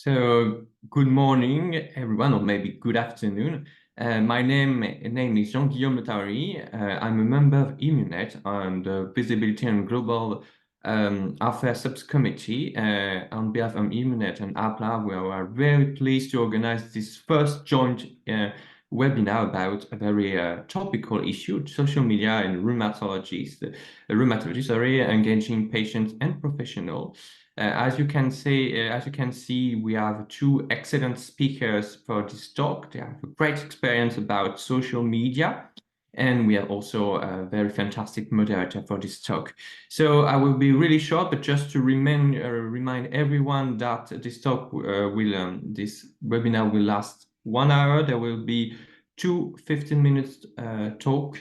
So good morning, everyone, or maybe good afternoon. My name is Jean-Guillaume Letari. I'm a member of EMEUNET on the Visibility and Global Affairs Subcommittee. On behalf of EMEUNET and APLAR, we are very pleased to organize this first joint webinar about a very topical issue: social media and rheumatologists, engaging patients and professionals. As you can see, we have two excellent speakers for this talk. They have a great experience about social media, and we have also a very fantastic moderator for this talk. So I will be really short, but just to remind everyone that this talk this webinar will last 1 hour. There will be two 15-minute talks,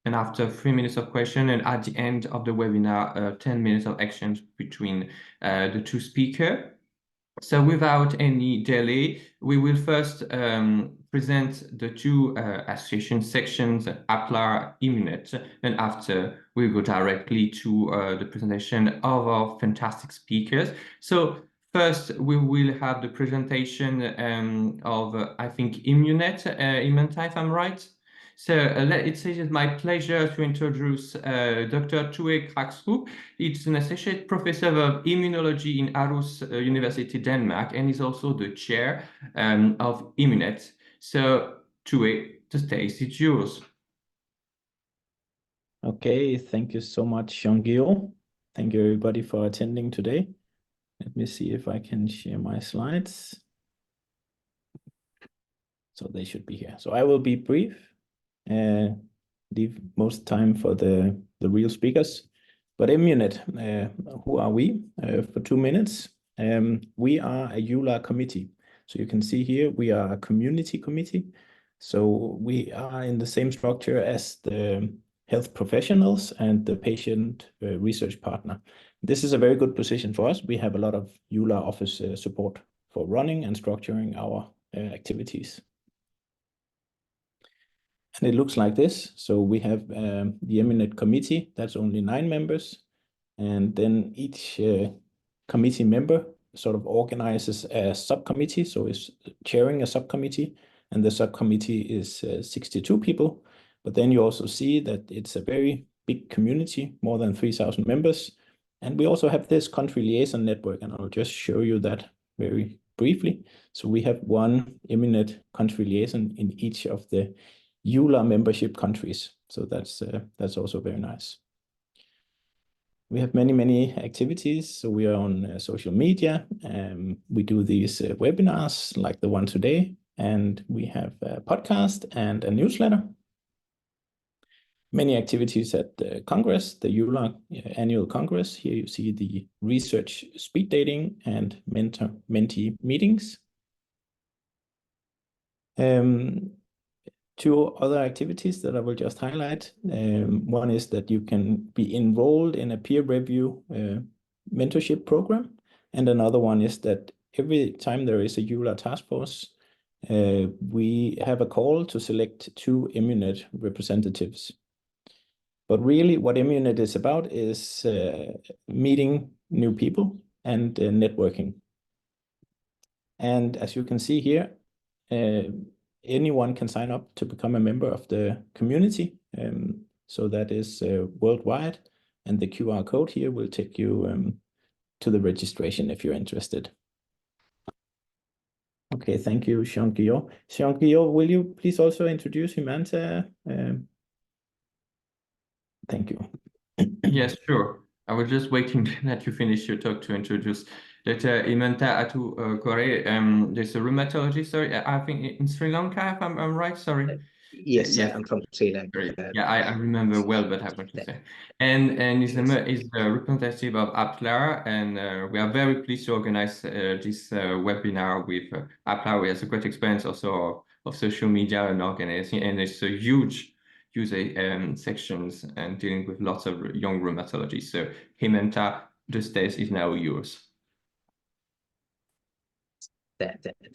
and after 3 minutes of question, and at the end of the webinar, 10 minutes of exchange between the two speakers. So without any delay, we will first present the two association sections, APLAR, EMEUNET, and after we go directly to the presentation of our fantastic speakers. So first, we will have the presentation of, I think, EMEUNET, if I'm right. So it is my pleasure to introduce Dr. Tue Kraksrup. He's an associate professor of immunology in Aarhus University, Denmark, and is also the chair of EMEUNET. So Tue, the stage is yours. Okay, thank you so much, Jean-Guillaume. Thank you everybody for attending today. Let me see if I can share my slides. So they should be here. So I will be brief. Leave most time for the real speakers. But EMEUNET, who are we? For 2 minutes. We are a EULAR committee. So you can see here, we are a community committee. So we are in the same structure as the health professionals and the patient research partner. This is a very good position for us. We have a lot of EULAR office support for running and structuring our activities. And it looks like this. So we have the EMEUNET committee, that's only 9 members. And then each committee member sort of organizes a subcommittee, so is chairing a subcommittee, and the subcommittee is 62 people. But then you also see that it's a very big community, more than 3,000 members. And we also have this country liaison network, and I'll just show you that very briefly. So we have one EMEUNET country liaison in each of the EULAR membership countries. So that's also very nice. We have many activities. So we are on social media. We do these webinars like the one today, and we have a podcast and a newsletter. Many activities at the Congress, the EULAR annual Congress. Here you see the research speed dating and mentor-mentee meetings. Two other activities that I will just highlight. One is that you can be enrolled in a peer review mentorship program. And another one is that every time there is a EULAR task force, we have a call to select 2 EMEUNET representatives. But really what EMEUNET is about is meeting new people and networking. And as you can see here, anyone can sign up to become a member of the community. So that is worldwide. And the QR code here will take you to the registration if you're interested. Okay, thank you, Jean-Guillaume. Jean-Guillaume, will you please also introduce Himanta? Thank you. Yes, sure. I was just waiting that you finish your talk to introduce Dr. Himanta Atukore. There's a rheumatologist, sorry, I think in Sri Lanka, if I'm right, sorry. Yes, yes. I'm from Sri Lanka. Great. Yeah, I remember well, but I want to say. And he's the representative of APLAR, and we are very pleased to organize this webinar with APLAR. We have a great experience also of social media and organizing, and it's a huge user sections and dealing with lots of young rheumatologists. So Himanta, the stage is now yours.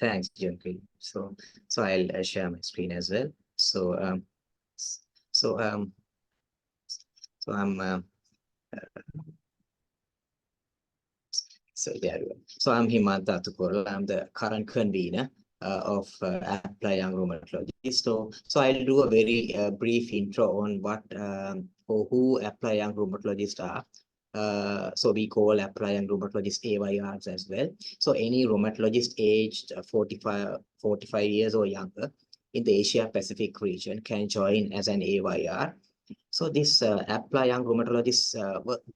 Thanks, Junki. So I'll share my screen as well. So I'm so there we go. So I'm Himanta Atukore. I'm the current convener of APLAR Young Rheumatologists. So I'll do a very brief intro on what or who APLAR Young Rheumatologists are. So we call APLAR Young Rheumatologists AYRs as well. So any rheumatologist aged 45 years or younger in the Asia Pacific region can join as an AYR. So this APLAR Young Rheumatologists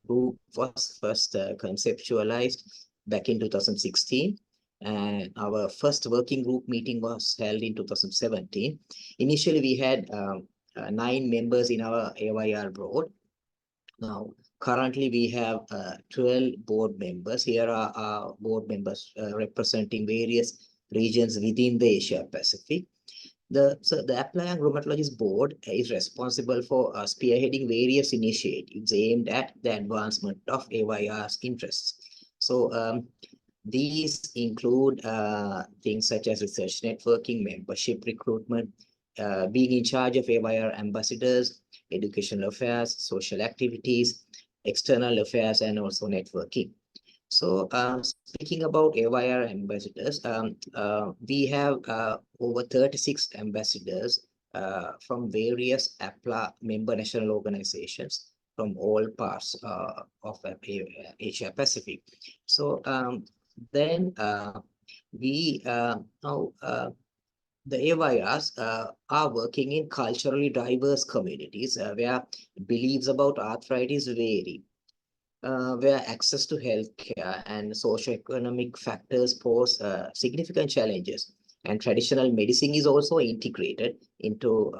group was first conceptualized back in 2016. And our first working group meeting was held in 2017. Initially, we had 9 members in our AYR board. Now, currently, we have 12 board members. Here are our board members representing various regions within the Asia Pacific. So the APLAR Young Rheumatologists Board is responsible for spearheading various initiatives aimed at the advancement of AYR's interests. So these include things such as research networking, membership recruitment, being in charge of AYR ambassadors, educational affairs, social activities, external affairs, and also networking. So speaking about AYR ambassadors, we have over 36 ambassadors from various APLAR member national organizations from all parts of Asia Pacific. So then we now the AYRs are working in culturally diverse communities where beliefs about arthritis vary. Where access to healthcare and socioeconomic factors pose significant challenges, and traditional medicine is also integrated into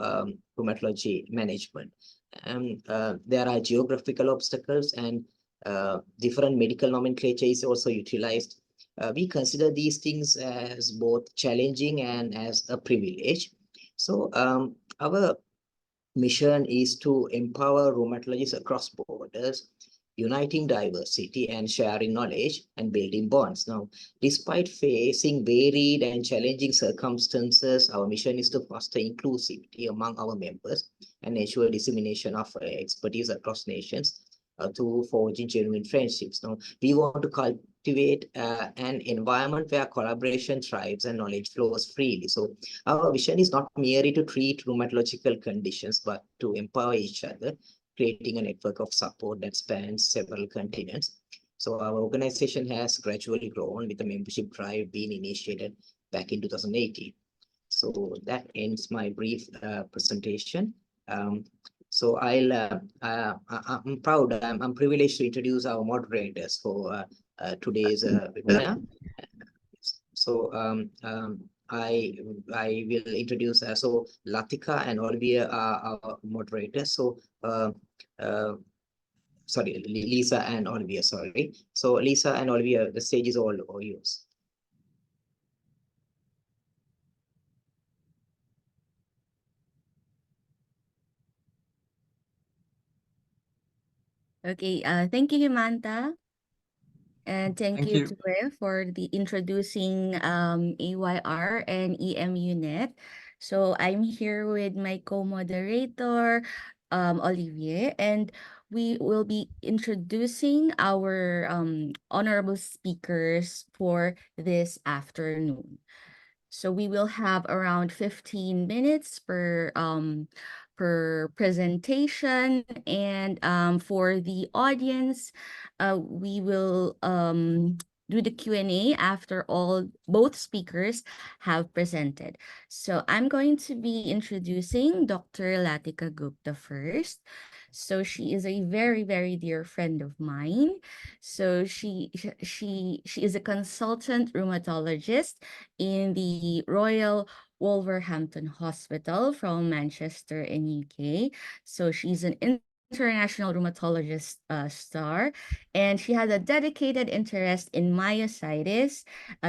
rheumatology management. And there are geographical obstacles, and different medical nomenclature is also utilized. we consider these things as both challenging and as a privilege. So our mission is to empower rheumatologists across borders, uniting diversity and sharing knowledge and building bonds. Now, despite facing varied and challenging circumstances, our mission is to foster inclusivity among our members and ensure dissemination of expertise across nations to forging genuine friendships. Now, we want to cultivate an environment where collaboration thrives and knowledge flows freely. So our vision is not merely to treat rheumatological conditions, but to empower each other, creating a network of support that spans several continents. So our organization has gradually grown, with the membership drive being initiated back in 2018. So that ends my brief presentation. So I'm proud, I'm privileged to introduce our moderators for today's webinar. So I will introduce so Latika and Olivia are our moderators. So sorry, Lisa and Olivia, sorry. So Lisa and Olivia, the stage is all yours. Okay, thank you, Himanta. And thank you, Tue, for the introducing AYR and EMEUNET. So I'm here with my co-moderator, Olivier, and we will be introducing our honorable speakers for this afternoon. So we will have around 15 minutes per presentation, and for the audience, we will do the Q&A after both speakers have presented. So I'm going to be introducing Dr. Latika Gupta first. So she is a very, very dear friend of mine. So she is a consultant rheumatologist in the Royal Wolverhampton Hospital from Manchester in UK. So she's an international rheumatologist star, and she has a dedicated interest in myositis,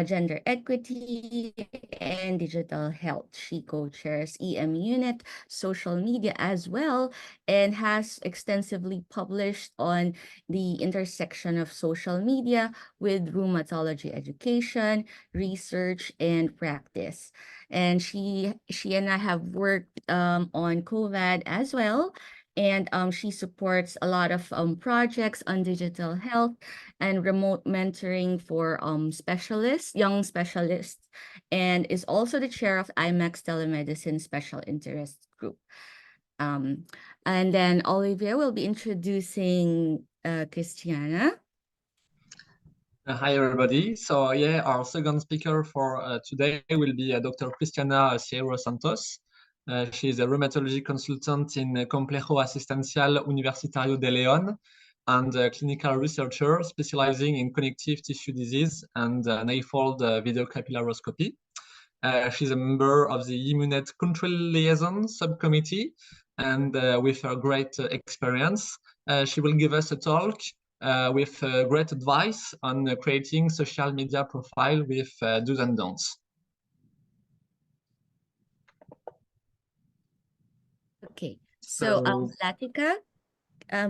gender equity, and digital health. She co-chairs EMEUNET social media as well, and has extensively published on the intersection of social media with rheumatology education, research, and practice. And she and I have worked on COVID as well. And she supports a lot of projects on digital health and remote mentoring for young specialists, and is also the chair of IMAX Telemedicine Special Interest Group. And then Olivia will be introducing Christiana. Hi, everybody. So yeah, our second speaker for today will be Dr. Christiana Sierra Santos. She is a rheumatology consultant in Complejo Asistencial Universitario de León and a clinical researcher specializing in connective tissue disease and naifold video capillaroscopy. She's a member of the EMEUNET Country Liaison Subcommittee, and with her great experience, she will give us a talk with great advice on creating social media profile with do's and don'ts. Okay, so Latika,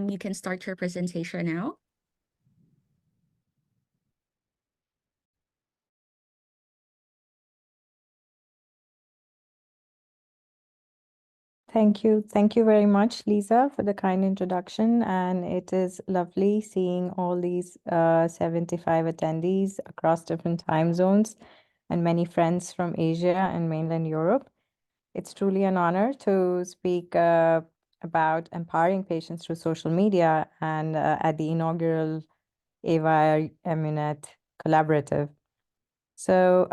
you can start your presentation now. Thank you. Thank you very much, Lisa, for the kind introduction. And it is lovely seeing all these 75 attendees across different time zones and many friends from Asia and mainland Europe. It's truly an honor to speak about empowering patients through social media and at the inaugural AYR EMEUNET collaborative. So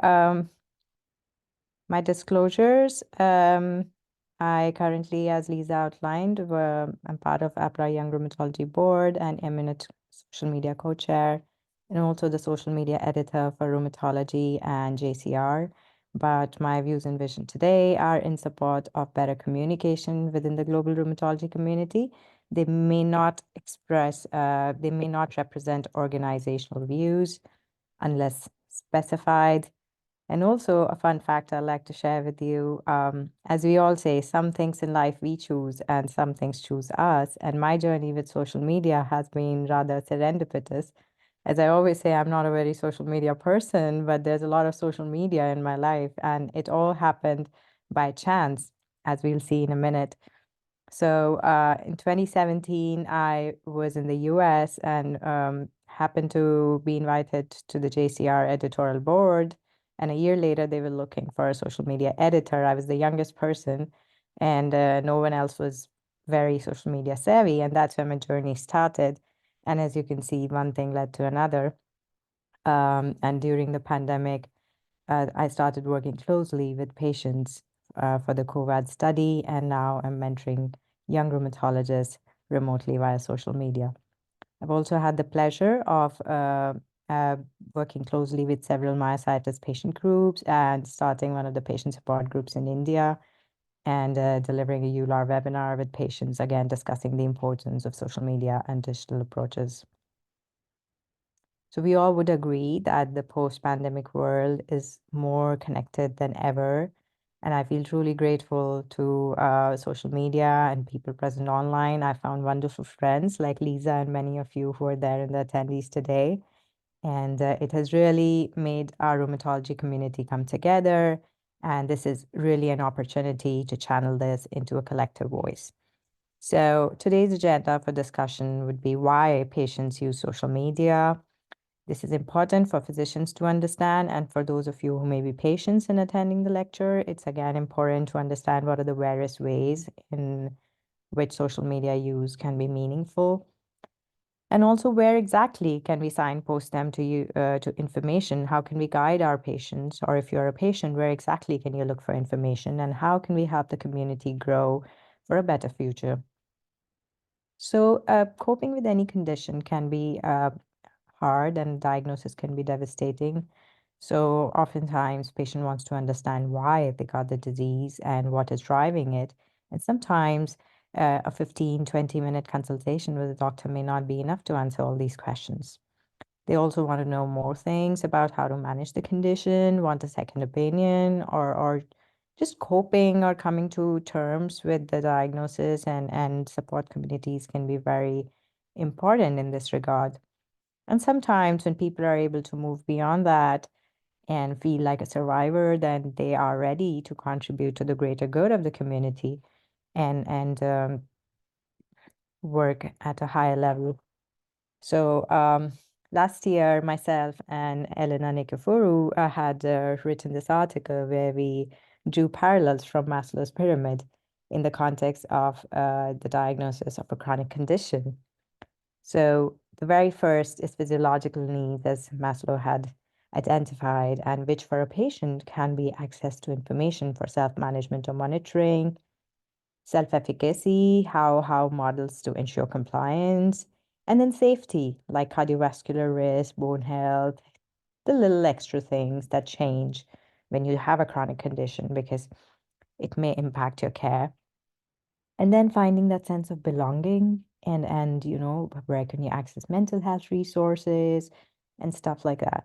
my disclosures, I currently, as Lisa outlined, I'm part of APLAR Young Rheumatology Board and EMEUNET social media co-chair, and also the social media editor for rheumatology and JCR. But my views and vision today are in support of better communication within the global rheumatology community. They may not represent organizational views unless specified. And also a fun fact I'd like to share with you, as we all say, some things in life we choose and some things choose us. And my journey with social media has been rather serendipitous. As I always say, I'm not a very social media person, but there's a lot of social media in my life, and it all happened by chance, as we'll see in a minute. So in 2017, I was in the US and happened to be invited to the JCR editorial board. And a year later, they were looking for a social media editor. I was the youngest person, and no one else was very social media savvy. And that's where my journey started. And as you can see, one thing led to another. And during the pandemic, I started working closely with patients for the COVID study, and now I'm mentoring young rheumatologists remotely via social media. I've also had the pleasure of working closely with several myositis patient groups and starting one of the patient support groups in India and delivering a EULAR webinar with patients, again, discussing the importance of social media and digital approaches. So we all would agree that the post-pandemic world is more connected than ever. And I feel truly grateful to social media and people present online. I found wonderful friends like Lisa and many of you who are there in the attendees today. And it has really made our rheumatology community come together. And this is really an opportunity to channel this into a collective voice. So today's agenda for discussion would be why patients use social media. This is important for physicians to understand, and for those of you who may be patients in attending the lecture, it's again important to understand what are the various ways in which social media use can be meaningful. And also, where exactly can we signpost them to information? How can we guide our patients? Or if you're a patient, where exactly can you look for information? And how can we help the community grow for a better future? So coping with any condition can be hard, and diagnosis can be devastating. So oftentimes patient wants to understand why they got the disease and what is driving it. And sometimes a 15, 20-minute consultation with a doctor may not be enough to answer all these questions. They also want to know more things about how to manage the condition, want a second opinion, or just coping or coming to terms with the diagnosis, and support communities can be very important in this regard. And sometimes when people are able to move beyond that and feel like a survivor, then they are ready to contribute to the greater good of the community and work at a higher level. So last year, myself and Elena Nikifuru had written this article where we drew parallels from Maslow's pyramid in the context of the diagnosis of a chronic condition. So the very first is physiological needs, as Maslow had identified, and which for a patient can be access to information for self-management or monitoring, self-efficacy, how models to ensure compliance, and then safety, like cardiovascular risk, bone health, the little extra things that change when you have a chronic condition because it may impact your care. And then finding that sense of belonging and where can you access mental health resources and stuff like that.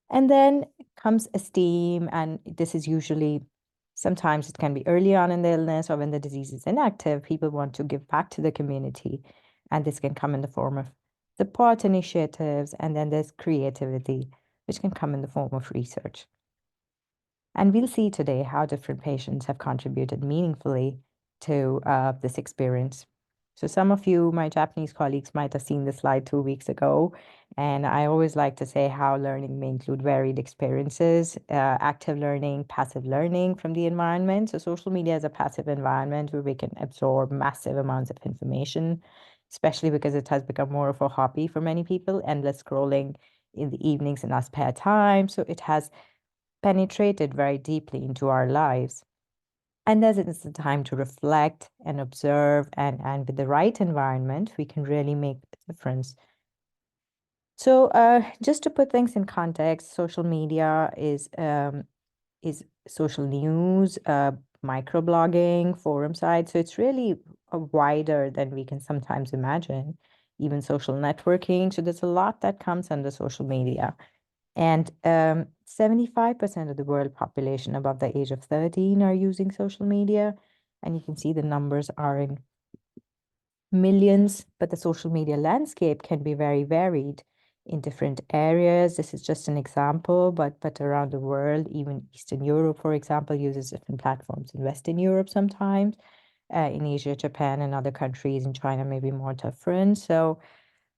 And then comes esteem, and this is usually, sometimes it can be early on in the illness or when the disease is inactive. People want to give back to the community, and this can come in the form of support initiatives, and then there's creativity, which can come in the form of research. And we'll see today how different patients have contributed meaningfully to this experience. So some of you, my Japanese colleagues, might have seen this slide 2 weeks ago. And I always like to say how learning may include varied experiences, active learning, passive learning from the environment. So social media is a passive environment where we can absorb massive amounts of information, especially because it has become more of a hobby for many people, endless scrolling in the evenings in our spare time. So it has penetrated very deeply into our lives. And as it is the time to reflect and observe, and with the right environment, we can really make a difference. So just to put things in context, social media is social news, microblogging, forum sites. So it's really wider than we can sometimes imagine, even social networking. So there's a lot that comes under social media. And 75% of the world population above the age of 13 are using social media. And you can see the numbers are in millions, but the social media landscape can be very varied in different areas. This is just an example, but around the world, even Eastern Europe, for example, uses different platforms. In Western Europe sometimes, in Asia, Japan, and other countries, in China, maybe more different. So,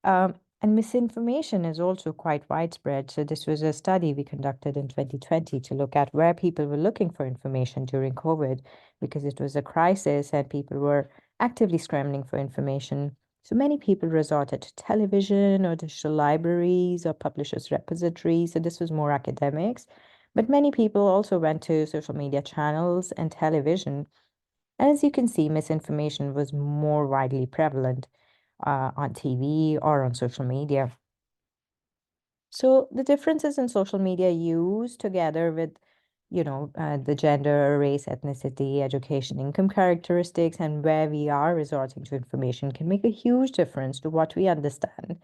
and misinformation is also quite widespread. So this was a study we conducted in 2020 to look at where people were looking for information during COVID, because it was a crisis and people were actively scrambling for information. So many people resorted to television or digital libraries or publishers' repositories. So this was more academics. But many people also went to social media channels and television. And as you can see, misinformation was more widely prevalent on TV or on social media. So the differences in social media used together with, the gender, race, ethnicity, education, income characteristics, and where we are resorting to information can make a huge difference to what we understand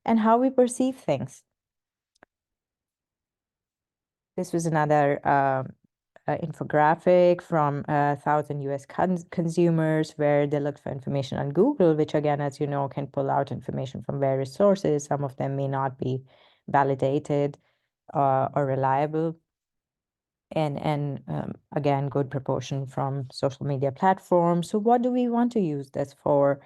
and how we perceive things. This was another infographic from 1,000 US consumers where they looked for information on Google, which again, as you know, can pull out information from various sources. Some of them may not be validated or reliable. And again, good proportion from social media platforms. So what do we want to use this for?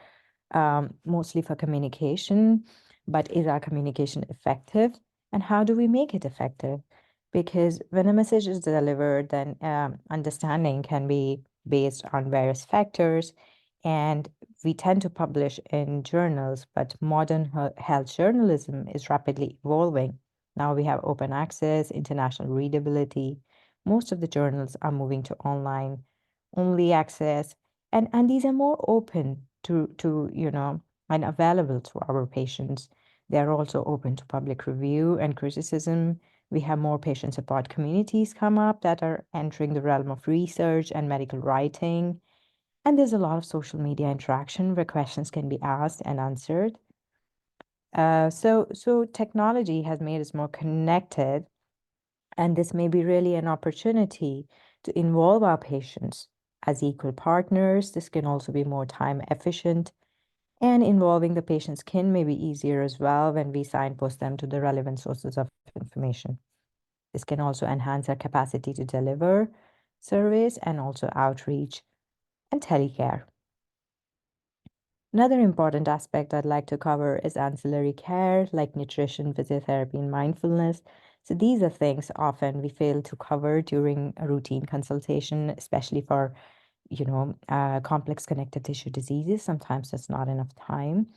Mostly for communication, but is our communication effective? And how do we make it effective? Because when a message is delivered, then understanding can be based on various factors. And we tend to publish in journals, but modern health journalism is rapidly evolving. Now we have open access, international readability. Most of the journals are moving to online only access, and these are more open to and available to our patients. They are also open to public review and criticism. We have more patient support communities come up that are entering the realm of research and medical writing. And there's a lot of social media interaction where questions can be asked and answered. So technology has made us more connected, and this may be really an opportunity to involve our patients as equal partners. This can also be more time efficient, and involving the patients can maybe easier as well when we signpost them to the relevant sources of information. This can also enhance our capacity to deliver service and also outreach and telecare. Another important aspect I'd like to cover is ancillary care like nutrition, physiotherapy, and mindfulness. So these are things often we fail to cover during a routine consultation, especially for complex connective tissue diseases. Sometimes there's not enough time.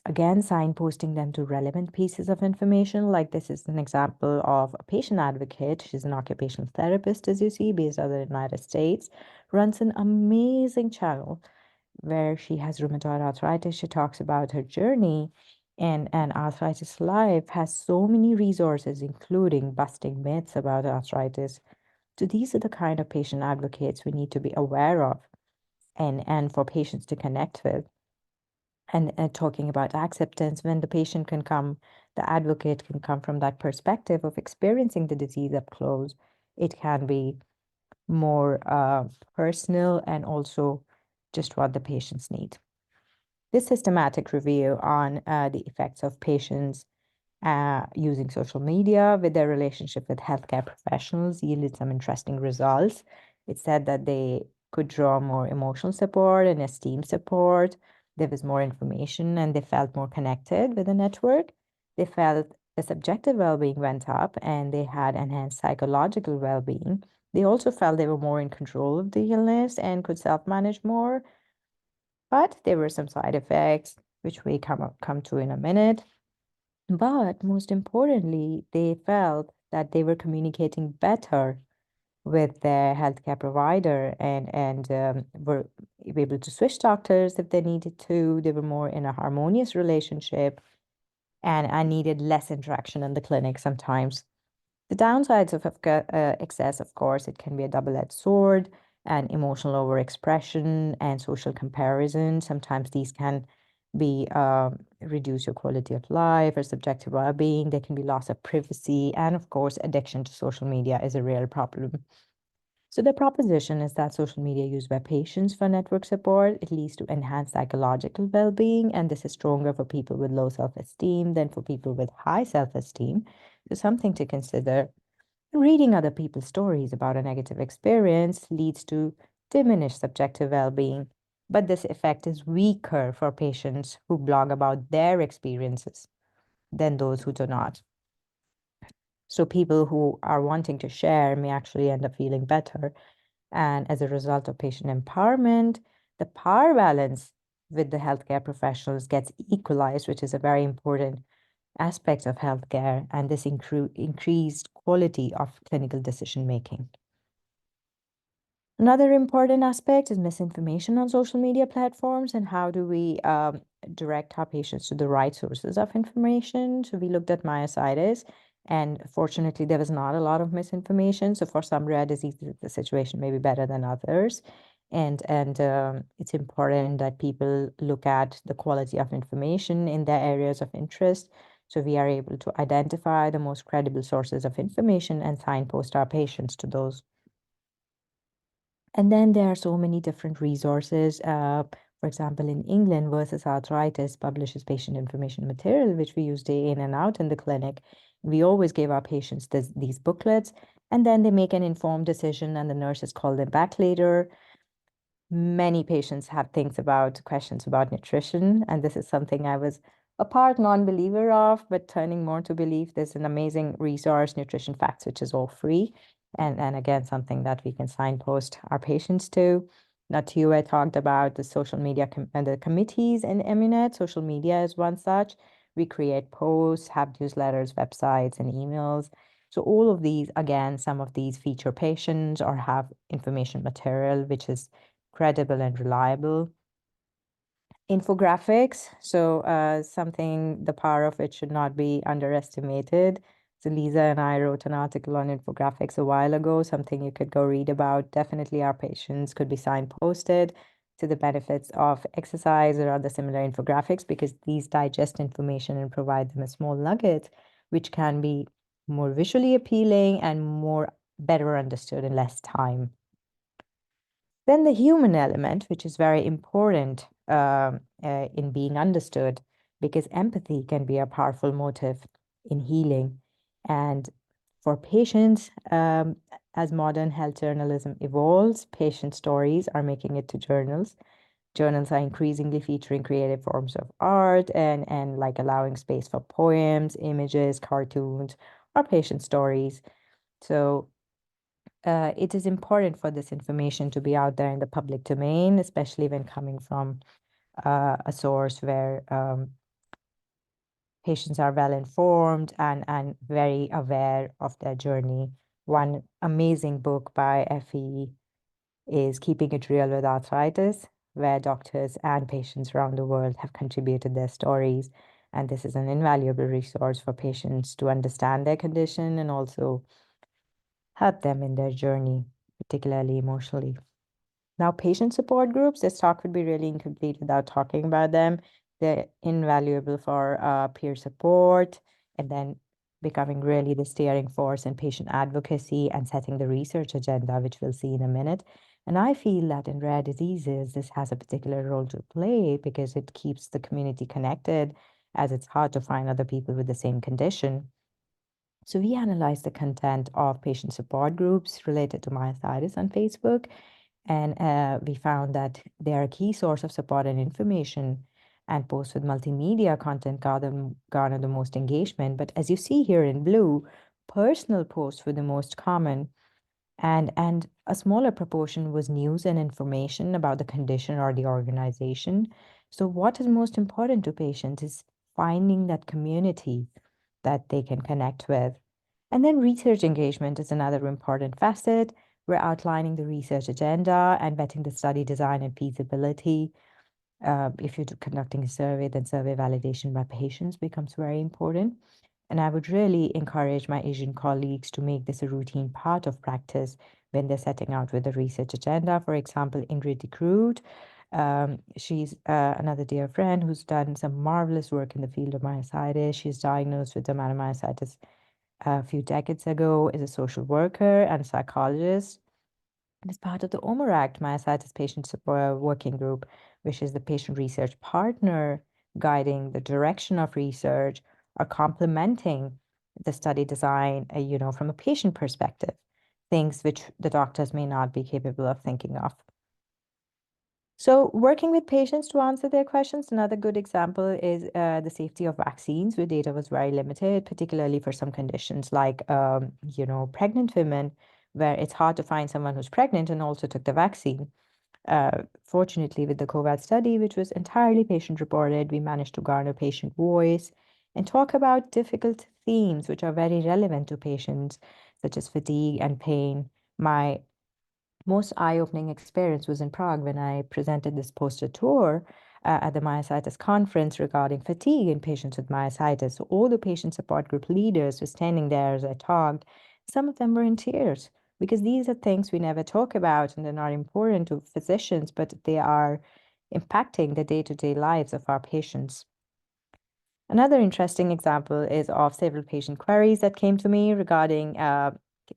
Again, signposting them to relevant pieces of information. Like this is an example of a patient advocate. She's an occupational therapist, as you see, based out of the United States, runs an amazing channel where she has rheumatoid arthritis. She talks about her journey, and Arthritis Live has so many resources, including busting myths about arthritis. So these are the kind of patient advocates we need to be aware of and for patients to connect with. And talking about acceptance, when the patient can come, the advocate can come from that perspective of experiencing the disease up close. It can be more personal and also just what the patients need. This systematic review on the effects of patients using social media with their relationship with healthcare professionals yielded some interesting results. It said that they could draw more emotional support and esteem support. There was more information and they felt more connected with the network. They felt the subjective well-being went up and they had enhanced psychological well-being. They also felt they were more in control of the illness and could self-manage more. But there were some side effects, which we come to in a minute. But most importantly, they felt that they were communicating better with their healthcare provider and were able to switch doctors if they needed to. They were more in a harmonious relationship and needed less interaction in the clinic sometimes. The downsides of excess, of course, it can be a double-edged sword and emotional overexpression and social comparison. Sometimes these can be reduce your quality of life or subjective well-being. There can be loss of privacy. And of course, addiction to social media is a real problem. So the proposition is that social media used by patients for network support, it leads to enhanced psychological well-being, and this is stronger for people with low self-esteem than for people with high self-esteem. So something to consider. Reading other people's stories about a negative experience leads to diminished subjective well-being, but this effect is weaker for patients who blog about their experiences than those who do not. So people who are wanting to share may actually end up feeling better. And as a result of patient empowerment, the power balance with the healthcare professionals gets equalized, which is a very important aspect of healthcare, and this increased quality of clinical decision making. Another important aspect is misinformation on social media platforms and how do we direct our patients to the right sources of information. So we looked at myositis, and fortunately there was not a lot of misinformation. So for some rare diseases, the situation may be better than others. And it's important that people look at the quality of information in their areas of interest. So we are able to identify the most credible sources of information and signpost our patients to those. And then there are so many different resources. For example, in England, Versus Arthritis publishes patient information material, which we use day in and out in the clinic. We always give our patients these booklets, and then they make an informed decision, and the nurses call them back later. Many patients have questions about nutrition, and this is something I was a part non-believer of, but turning more to belief. There's an amazing resource, Nutrition Facts, which is all free. And again, something that we can signpost our patients to. Natua talked about the social media and the committees in EMEUNET. Social media is one such. We create posts, have newsletters, websites, and emails. So all of these, again, some of these feature patients or have information material, which is credible and reliable. Infographics, so the power of it should not be underestimated. So Lisa and I wrote an article on infographics a while ago, something you could go read about. Definitely our patients could be signposted to the benefits of exercise or other similar infographics, because these digest information and provide them a small nugget, which can be more visually appealing and better understood in less time. Then the human element, which is very important in being understood, because empathy can be a powerful motive in healing. And for patients, as modern health journalism evolves, patient stories are making it to journals. Journals are increasingly featuring creative forms of art and like allowing space for poems, images, cartoons, or patient stories. So it is important for this information to be out there in the public domain, especially when coming from a source where patients are well informed and very aware of their journey. One amazing book by Effie is Keeping It Real with Arthritis, where doctors and patients around the world have contributed their stories. And this is an invaluable resource for patients to understand their condition and also help them in their journey, particularly emotionally. Now, patient support groups, this talk would be really incomplete without talking about them. They're invaluable for peer support and then becoming really the steering force in patient advocacy and setting the research agenda, which we'll see in a minute. And I feel that in rare diseases, this has a particular role to play because it keeps the community connected, as it's hard to find other people with the same condition. So we analyzed the content of patient support groups related to myositis on Facebook, and we found that they are a key source of support and information, and posts with multimedia content garner the most engagement. But as you see here in blue, personal posts were the most common, and a smaller proportion was news and information about the condition or the organization. So what is most important to patients is finding that community that they can connect with. And then research engagement is another important facet. We're outlining the research agenda and vetting the study design and feasibility. If you're conducting a survey, then survey validation by patients becomes very important. And I would really encourage my Asian colleagues to make this a routine part of practice when they're setting out with the research agenda. For example, Ingrid de Groot She's another dear friend who's done some marvelous work in the field of myositis. She's diagnosed with dermatomyositis a few decades ago, is a social worker and psychologist, and is part of the OMERACT Myositis Patient Support Working Group, which is the patient research partner guiding the direction of research or complementing the study design, from a patient perspective, things which the doctors may not be capable of thinking of. So working with patients to answer their questions, another good example is the safety of vaccines, where data was very limited, particularly for some conditions like, pregnant women, where it's hard to find someone who's pregnant and also took the vaccine. Fortunately, with the COVID study, which was entirely patient-reported, we managed to garner patient voice and talk about difficult themes which are very relevant to patients, such as fatigue and pain. My most eye-opening experience was in Prague when I presented this poster tour at the myositis conference regarding fatigue in patients with myositis. So all the patient support group leaders were standing there as I talked. Some of them were in tears because these are things we never talk about and they're not important to physicians, but they are impacting the day-to-day lives of our patients. Another interesting example is of several patient queries that came to me regarding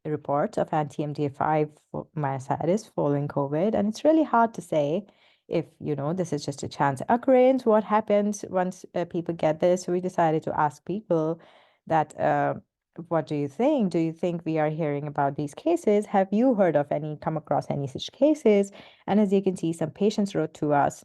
reports of anti-MDA5 myositis following COVID. And it's really hard to say if, this is just a chance occurrence, what happens once people get this. So we decided to ask people that, what do you think? Do you think we are hearing about these cases? Have you heard of come across any such cases? And as you can see, some patients wrote to us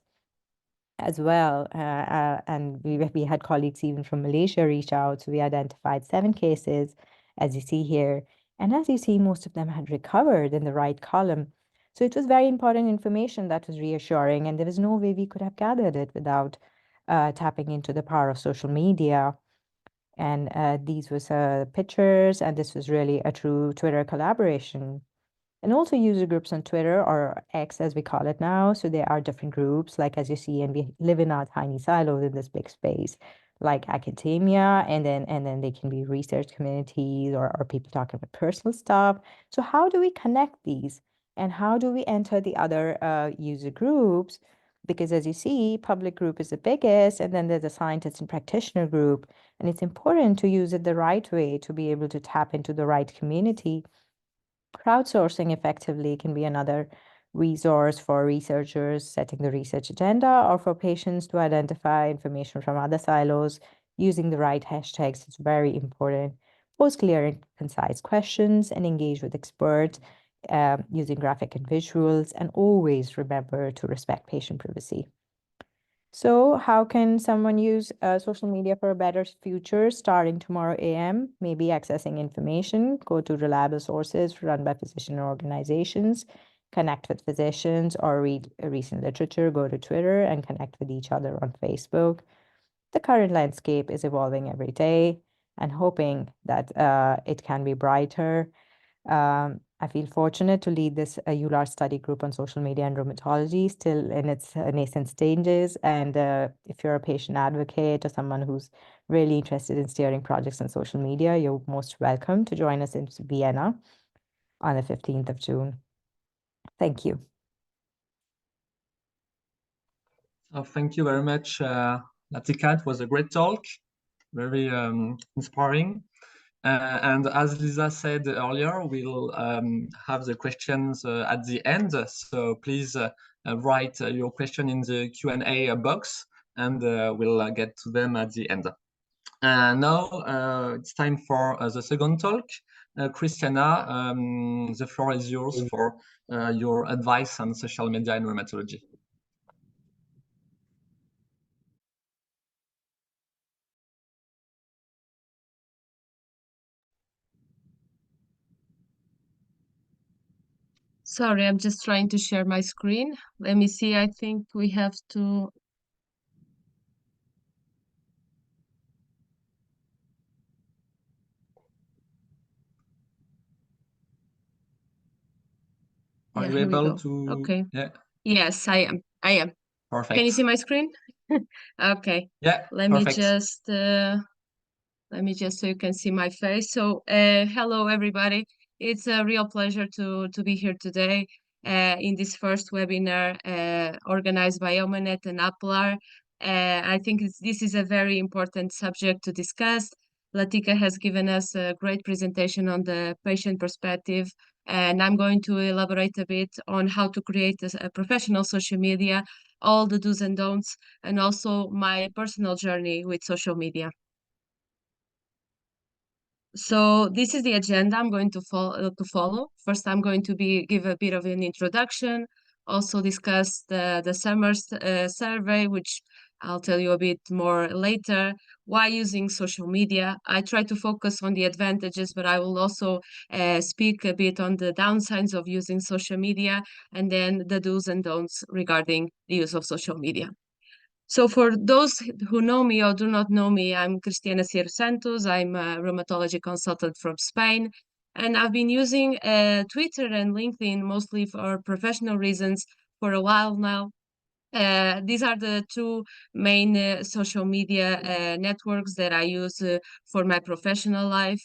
as well. And we had colleagues even from Malaysia reach out. So we identified 7 cases, as you see here. And as you see, most of them had recovered in the right column. So it was very important information that was reassuring. And there was no way we could have gathered it without tapping into the power of social media. And these was pictures, and this was really a true Twitter collaboration. And also user groups on Twitter, or X as we call it now. So there are different groups, like as you see, and we live in our tiny silos in this big space, like academia, and then they can be research communities or people talking about personal stuff. So how do we connect these? And how do we enter the other user groups? Because as you see, public group is the biggest, and then there's a scientist and practitioner group. And it's important to use it the right way to be able to tap into the right community. Crowdsourcing effectively can be another resource for researchers setting the research agenda or for patients to identify information from other silos using the right hashtags. It's very important. Post clear and concise questions and engage with experts using graphic and visuals, and always remember to respect patient privacy. So how can someone use social media for a better future starting tomorrow AM? Maybe accessing information, go to reliable sources run by physician organizations, connect with physicians or read recent literature, go to Twitter and connect with each other on Facebook. The current landscape is evolving every day and hoping that it can be brighter. I feel fortunate to lead this EULAR study group on social media and rheumatology, still in its nascent stages. And if you're a patient advocate or someone who's really interested in steering projects on social media, you're most welcome to join us in Vienna on the 15th of June. Thank you. Thank you very much, Latika. It was a great talk, very inspiring. And as Lisa said earlier, we'll have the questions at the end. So please write your question in the Q&A box, and we'll get to them at the end. Now it's time for the second talk. Christiana, the floor is yours for your advice on social media and rheumatology. Sorry, I'm just trying to share my screen. Let me see. I think we have to. Are Yeah, you here we able go. to? Okay. Yeah. Yes, I am. I am. Perfect. Can you see my screen? Okay. Yeah. Let perfect. me just so you can see my face. So hello everybody. It's a real pleasure to be here today in this first webinar organized by EMEUNET and APLAR. I think this is a very important subject to discuss. Latika has given us a great presentation on the patient perspective, and I'm going to elaborate a bit on how to create a professional social media, all the do's and don'ts, and also my personal journey with social media. So this is the agenda I'm going to follow. First, I'm going to give a bit of an introduction, also discuss the summer survey, which I'll tell you a bit more later. Why using social media? I try to focus on the advantages, but I will also speak a bit on the downsides of using social media, and then the do's and don'ts regarding the use of social media. So for those who know me or do not know me, I'm Cristina Sierra Santos. I'm a rheumatology consultant from Spain, and I've been using Twitter and LinkedIn mostly for professional reasons for a while now. These are the two main social media networks that I use for my professional life.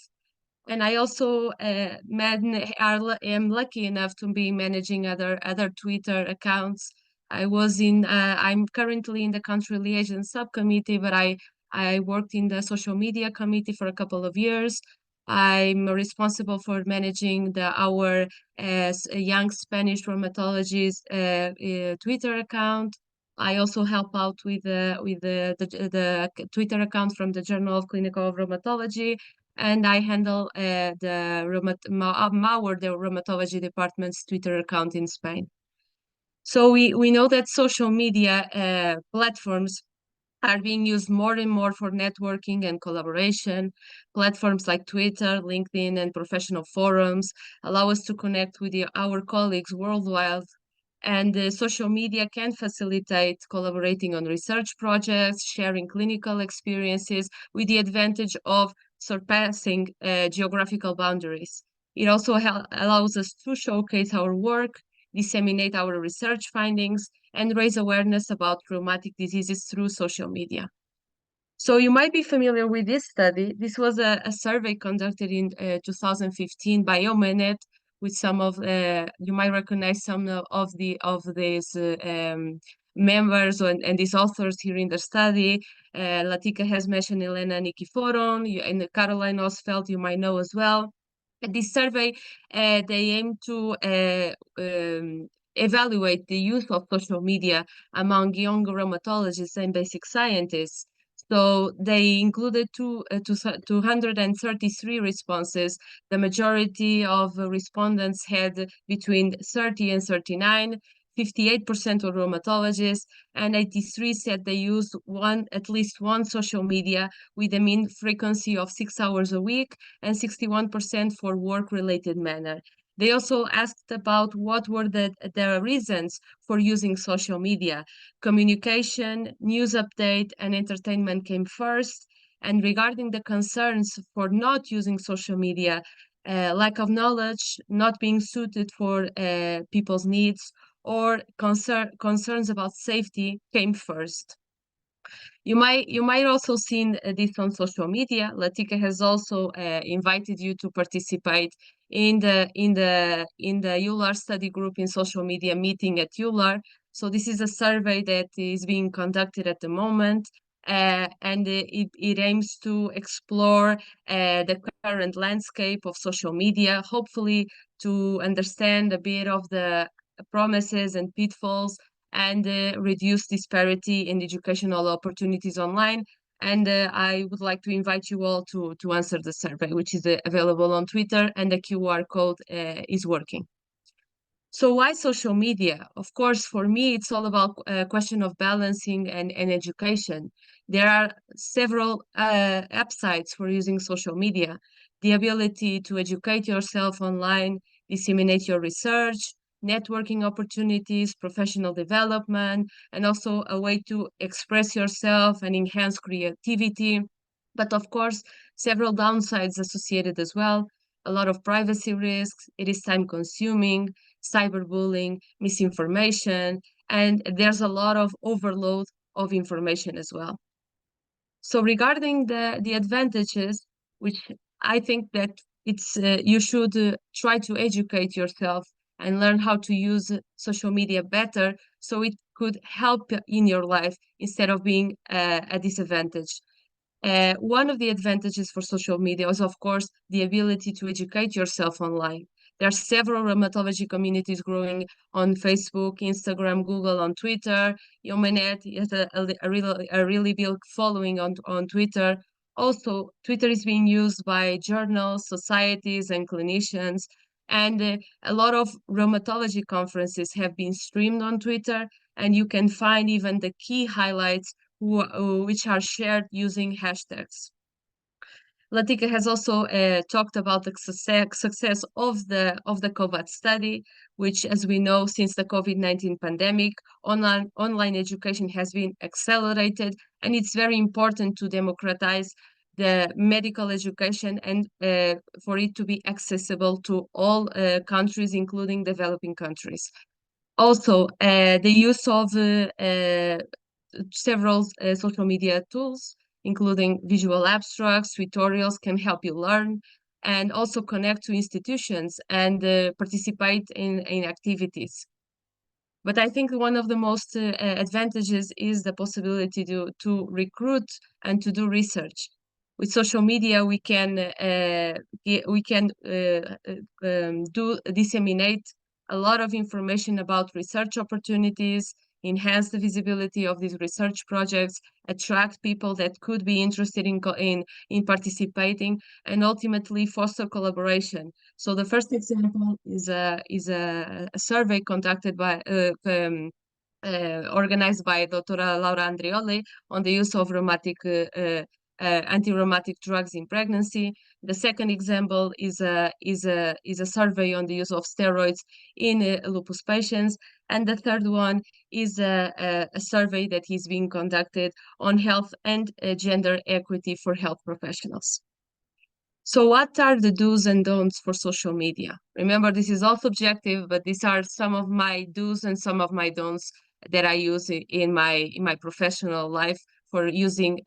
And I also am lucky enough to be managing other Twitter accounts. I'm currently in the country liaison subcommittee, but I worked in the social media committee for a couple of years. I'm responsible for managing our young Spanish rheumatologists Twitter account. I also help out with the Twitter account from the Journal of Clinical Rheumatology, and I handle the rheumatology department's Twitter account in Spain. So we know that social media platforms are being used more and more for networking and collaboration. Platforms like Twitter, LinkedIn, and professional forums allow us to connect with our colleagues worldwide. And social media can facilitate collaborating on research projects, sharing clinical experiences with the advantage of surpassing geographical boundaries. It also allows us to showcase our work, disseminate our research findings, and raise awareness about rheumatic diseases through social media. So you might be familiar with this study. This was a survey conducted in 2015 by EMEUNET, with some of you might recognize some of these members and these authors here in the study. Latika has mentioned Elena Nikiforon, and Caroline Osfeld you might know as well. At this survey, they aim to evaluate the use of social media among young rheumatologists and basic scientists. So they included 233 responses. The majority of respondents had between 30 and 39. 58% were rheumatologists, and 83 said they used at least one social media with a mean frequency of 6 hours a week, and 61% for work-related manner. They also asked about what were the reasons for using social media. Communication, news update, and entertainment came first. And regarding the concerns for not using social media, lack of knowledge, not being suited for people's needs, or concerns about safety came first. You might also seen this on social media. Latika has also invited you to participate in the EULAR study group in social media meeting at EULAR. So this is a survey that is being conducted at the moment, and it aims to explore the current landscape of social media, hopefully to understand a bit of the promises and pitfalls, and reduce disparity in educational opportunities online. And I would like to invite you all to answer the survey, which is available on Twitter, and the QR code is working. So why social media? Of course, for me, it's all about a question of balancing and education. There are several upsides for using social media. The ability to educate yourself online, disseminate your research, networking opportunities, professional development, and also a way to express yourself and enhance creativity. But of course, several downsides associated as well. A lot of privacy risks, it is time consuming, cyberbullying, misinformation, and there's a lot of overload of information as well. So regarding the advantages, which I think that it's you should try to educate yourself and learn how to use social media better so it could help in your life instead of being a disadvantage. One of the advantages for social media is, of course, the ability to educate yourself online. There are several rheumatology communities growing on Facebook, Instagram, Google, on Twitter. EMEUNET has a really big following on Twitter. Also, Twitter is being used by journals, societies, and clinicians. And a lot of rheumatology conferences have been streamed on Twitter, and you can find even the key highlights which are shared using hashtags. Latika has also talked about the success of the COVAT study, which, as we know, since the COVID-19 pandemic, online education has been accelerated, and it's very important to democratize the medical education and for it to be accessible to all countries, including developing countries. Also, the use of several social media tools, including visual abstracts, tutorials, can help you learn and also connect to institutions and participate in activities. But I think one of the most advantages is the possibility to recruit and to do research. With social media, we can disseminate a lot of information about research opportunities, enhance the visibility of these research projects, attract people that could be interested in participating, and ultimately foster collaboration. So the first example is a survey conducted by organized by Dr. Laura Andrioli on the use of anti-rheumatic drugs in pregnancy. The second example is a survey on the use of steroids in lupus patients, and the third one is a survey that is being conducted on health and gender equity for health professionals. So what are the do's and don'ts for social media? Remember, this is all subjective, but these are some of my do's and some of my don'ts that I use in my professional life for using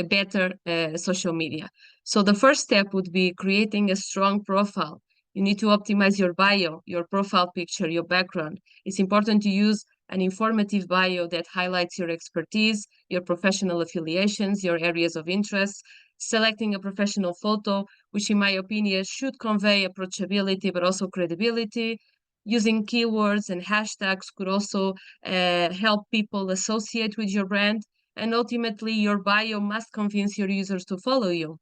better social media. So the first step would be creating a strong profile. You need to optimize your bio, your profile picture, your background. It's important to use an informative bio that highlights your expertise, your professional affiliations, your areas of interest. Selecting a professional photo, which in my opinion should convey approachability but also credibility. Using keywords and hashtags could also help people associate with your brand. And ultimately, your bio must convince your users to follow you.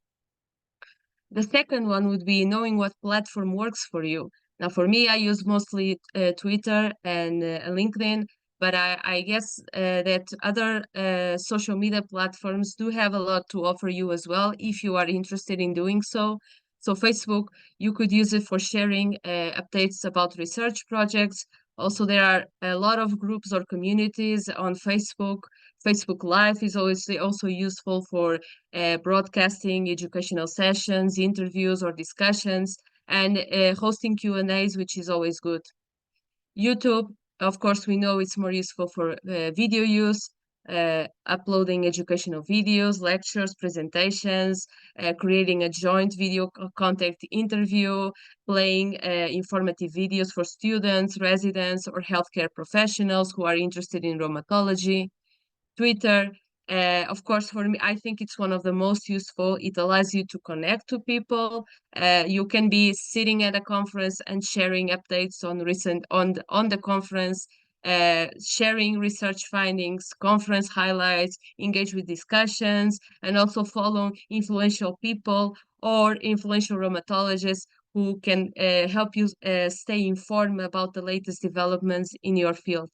The second one would be knowing what platform works for you. Now, for me, I use mostly Twitter and LinkedIn, but I guess that other social media platforms do have a lot to offer you as well if you are interested in doing so. So Facebook, you could use it for sharing updates about research projects. Also, there are a lot of groups or communities on Facebook. Facebook Live is always also useful for broadcasting educational sessions, interviews, or discussions, and hosting Q&As, which is always good. YouTube, of course, we know it's more useful for video use, uploading educational videos, lectures, presentations, creating a joint video contact interview, playing informative videos for students, residents, or healthcare professionals who are interested in rheumatology. Twitter, of course, for me, I think it's one of the most useful. It allows you to connect to people. You can be sitting at a conference and sharing updates on the conference, sharing research findings, conference highlights, engage with discussions, and also follow influential people or influential rheumatologists who can help you stay informed about the latest developments in your field.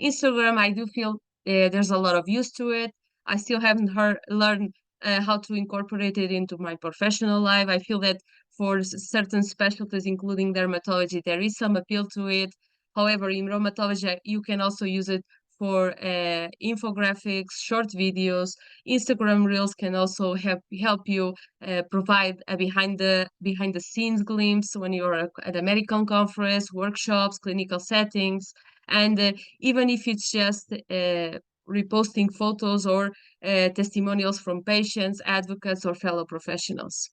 Instagram, I do feel there's a lot of use to it. I still haven't learned how to incorporate it into my professional life. I feel that for certain specialties, including dermatology, there is some appeal to it. However, in rheumatology, you can also use it for infographics, short videos. Instagram Reels can also help you provide a behind the scenes glimpse when you're at a medical conference, workshops, clinical settings. And even if it's just reposting photos or testimonials from patients, advocates, or fellow professionals.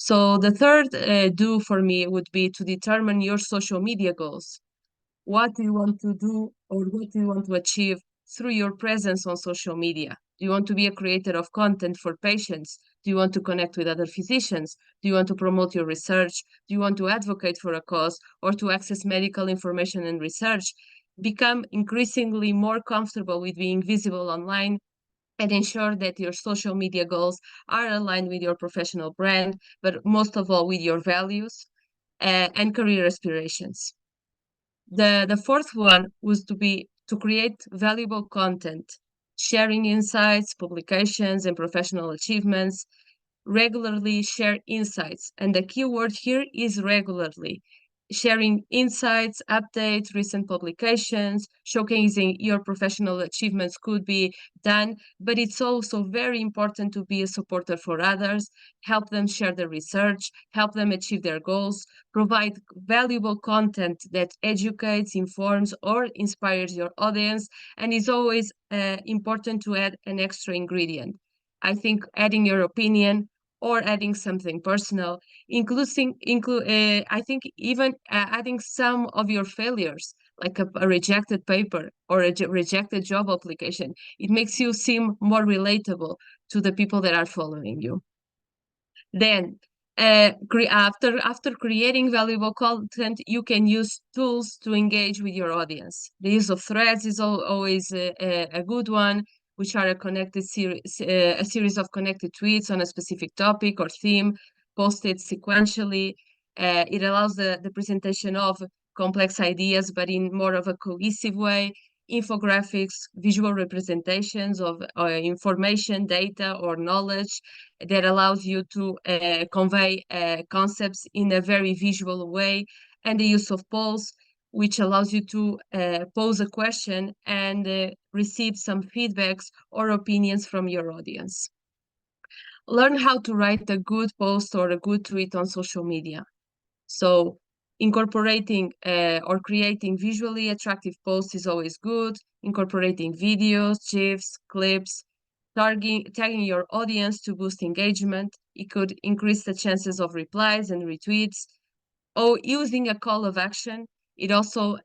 So the third do for me would be to determine your social media goals. What do you want to do, or what do you want to achieve through your presence on social media? Do you want to be a creator of content for patients? Do you want to connect with other physicians? Do you want to promote your research? Do you want to advocate for a cause or to access medical information and research? Become increasingly more comfortable with being visible online and ensure that your social media goals are aligned with your professional brand, but most of all with your values and career aspirations. The fourth one was to create valuable content, sharing insights, publications, and professional achievements. Regularly share insights, and the key word here is regularly. Sharing insights, updates, recent publications, showcasing your professional achievements could be done, but it's also very important to be a supporter for others, help them share their research, help them achieve their goals, provide valuable content that educates, informs, or inspires your audience, and is always important to add an extra ingredient. I think adding your opinion or adding something personal, I think even adding some of your failures, like a rejected paper or a rejected job application, it makes you seem more relatable to the people that are following you. Then, after creating valuable content, you can use tools to engage with your audience. The use of threads is always a good one, which are a series of connected tweets on a specific topic or theme, posted sequentially. It allows the presentation of complex ideas, but in more of a cohesive way. Infographics, visual representations of information, data, or knowledge that allows you to convey concepts in a very visual way, and the use of polls, which allows you to pose a question and receive some feedbacks or opinions from your audience. Learn how to write a good post or a good tweet on social media. So incorporating or creating visually attractive posts is always good. Incorporating videos, GIFs, clips, tagging your audience to boost engagement. It could increase the chances of replies and retweets. Or using a call of action. It also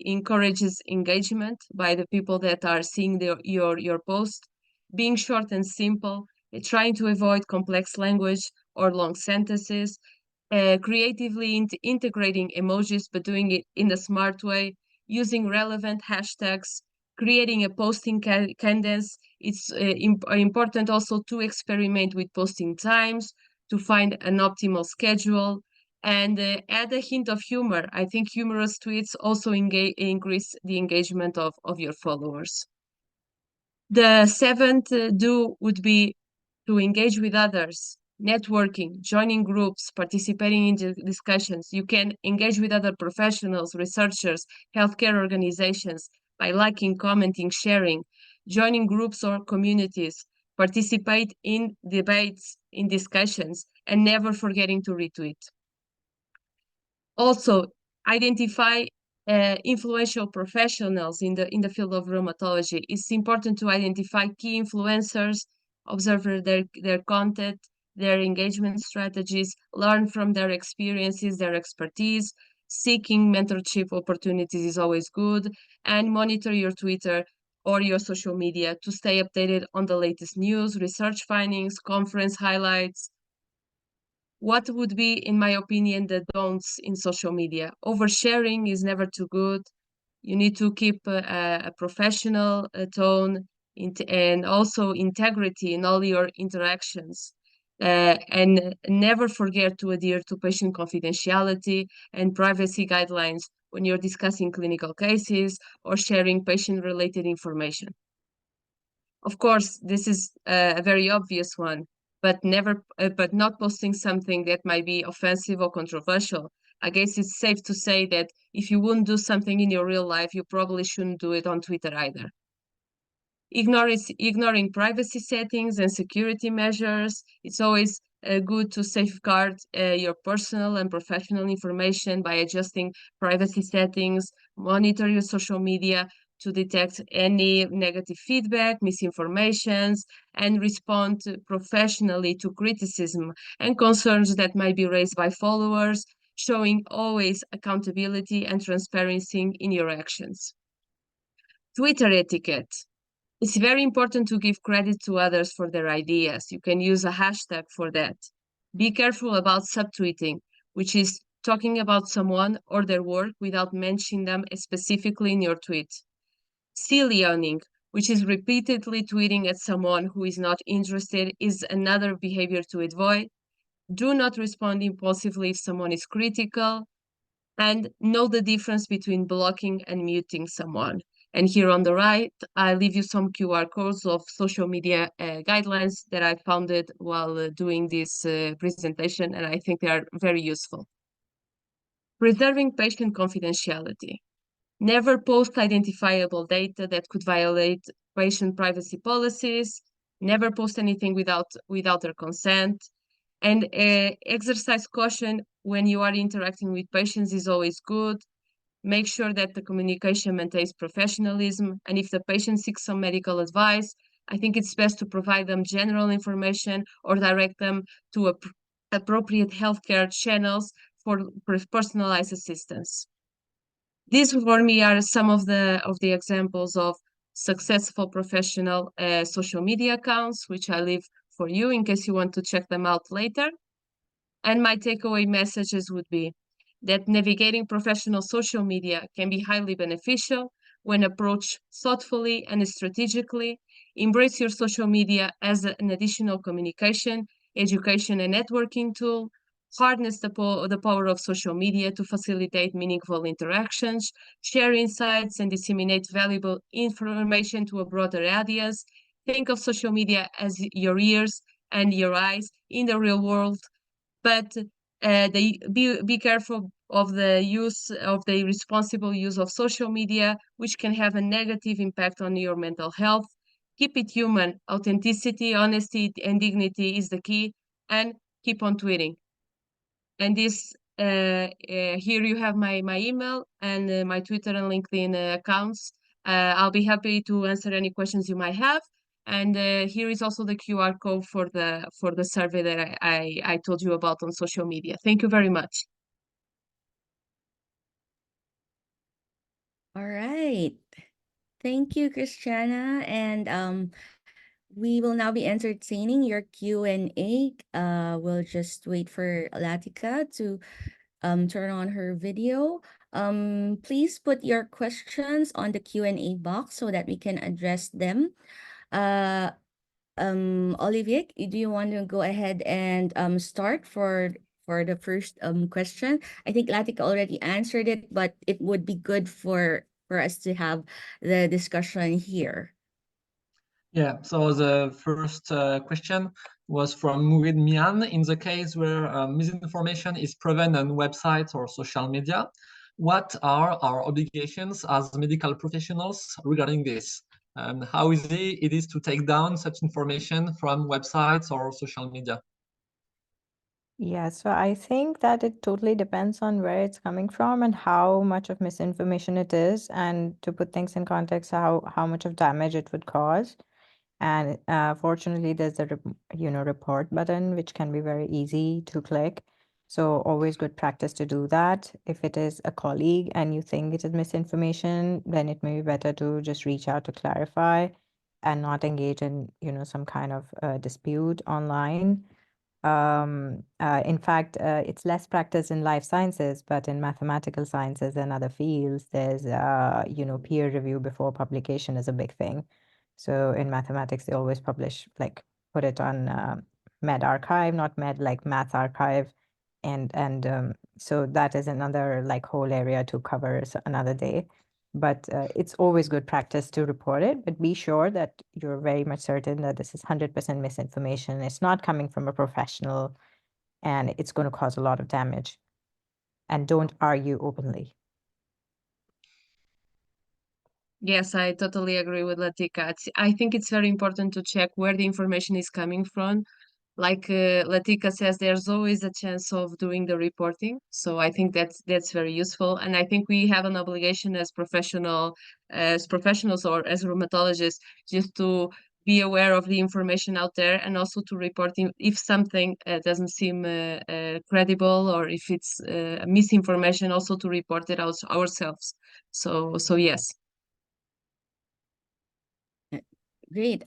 encourages engagement by the people that are seeing your post. Being short and simple, trying to avoid complex language or long sentences, creatively integrating emojis, but doing it in a smart way, using relevant hashtags, creating a posting cadence. It's important also to experiment with posting times, to find an optimal schedule, and add a hint of humor. I think humorous tweets also increase the engagement of your followers. The seventh do would be to engage with others, networking, joining groups, participating in discussions. You can engage with other professionals, researchers, healthcare organizations by liking, commenting, sharing, joining groups or communities, participate in debates, in discussions, and never forgetting to retweet. Also, identify influential professionals in the field of rheumatology. It's important to identify key influencers, observe their content, their engagement strategies, learn from their experiences, their expertise. Seeking mentorship opportunities is always good, and monitor your Twitter or your social media to stay updated on the latest news, research findings, conference highlights. What would be, in my opinion, the don'ts in social media? Oversharing is never too good. You need to keep a professional tone and also integrity in all your interactions. And never forget to adhere to patient confidentiality and privacy guidelines when you're discussing clinical cases or sharing patient-related information. Of course, this is a very obvious one, but not posting something that might be offensive or controversial. I guess it's safe to say that if you wouldn't do something in your real life, you probably shouldn't do it on Twitter either. Ignoring privacy settings and security measures. It's always good to safeguard your personal and professional information by adjusting privacy settings, monitor your social media to detect any negative feedback, misinformations, and respond professionally to criticism and concerns that might be raised by followers, showing always accountability and transparency in your actions. Twitter etiquette. It's very important to give credit to others for their ideas. You can use a hashtag for that. Be careful about subtweeting, which is talking about someone or their work without mentioning them specifically in your tweet. Silly owning, which is repeatedly tweeting at someone who is not interested, is another behavior to avoid. Do not respond impulsively if someone is critical, and know the difference between blocking and muting someone. And here on the right, I leave you some QR codes of social media guidelines that I found while doing this presentation, and I think they are very useful. Preserving patient confidentiality. Never post identifiable data that could violate patient privacy policies. Never post anything without their consent. And exercise caution when you are interacting with patients is always good. Make sure that the communication maintains professionalism. And if the patient seeks some medical advice, I think it's best to provide them general information or direct them to appropriate healthcare channels for personalized assistance. These for me are some of the examples of successful professional social media accounts, which I leave for you in case you want to check them out later. And my takeaway messages would be that navigating professional social media can be highly beneficial when approached thoughtfully and strategically. Embrace your social media as an additional communication, education, and networking tool. Harness the power of social media to facilitate meaningful interactions, share insights, and disseminate valuable information to a broader audience. Think of social media as your ears and your eyes in the real world, but be careful of the responsible use of social media, which can have a negative impact on your mental health. Keep it human. Authenticity, honesty, and dignity is the key, and keep on tweeting. And this here you have my email and my Twitter and LinkedIn accounts. I'll be happy to answer any questions you might have. And here is also the QR code for the survey that I told you about on social media. Thank you very much. All right. Thank you, Christiana. And we will now be entertaining your Q&A. We'll just wait for Latika to turn on her video. Please put your questions on the Q&A box so that we can address them. Olivier, do you want to go ahead and start for the first question? I think Latika already answered it, but it would be good for us to have the discussion here. Yeah, so the first question was from Murid Mian. In the case where misinformation is prevalent on websites or social media, what are our obligations as medical professionals regarding this? How easy it is to take down such information from websites or social media? Yeah, so I think that it totally depends on where it's coming from and how much of misinformation it is, and to put things in context, how much of damage it would cause. And fortunately, there's a report button, which can be very easy to click. So always good practice to do that. If it is a colleague and you think it is misinformation, then it may be better to just reach out to clarify and not engage in some kind of dispute online. In fact, it's less practiced in life sciences, but in mathematical sciences and other fields, there's peer review before publication is a big thing. So in mathematics, they always put it on medRxiv, not med like Math Archive, and so that is another whole area to cover another day. But it's always good practice to report it, but be sure that you're very much certain that this is 100% misinformation. It's not coming from a professional, and it's going to cause a lot of damage. And don't argue openly. Yes, I totally agree with Latika. I think it's very important to check where the information is coming from like Latika says, there's always a chance of doing the reporting. So I think that's very useful. And I think we have an obligation as professionals or as rheumatologists just to be aware of the information out there and also to report if something doesn't seem credible or if it's misinformation, also to report it ourselves. So yes. Great.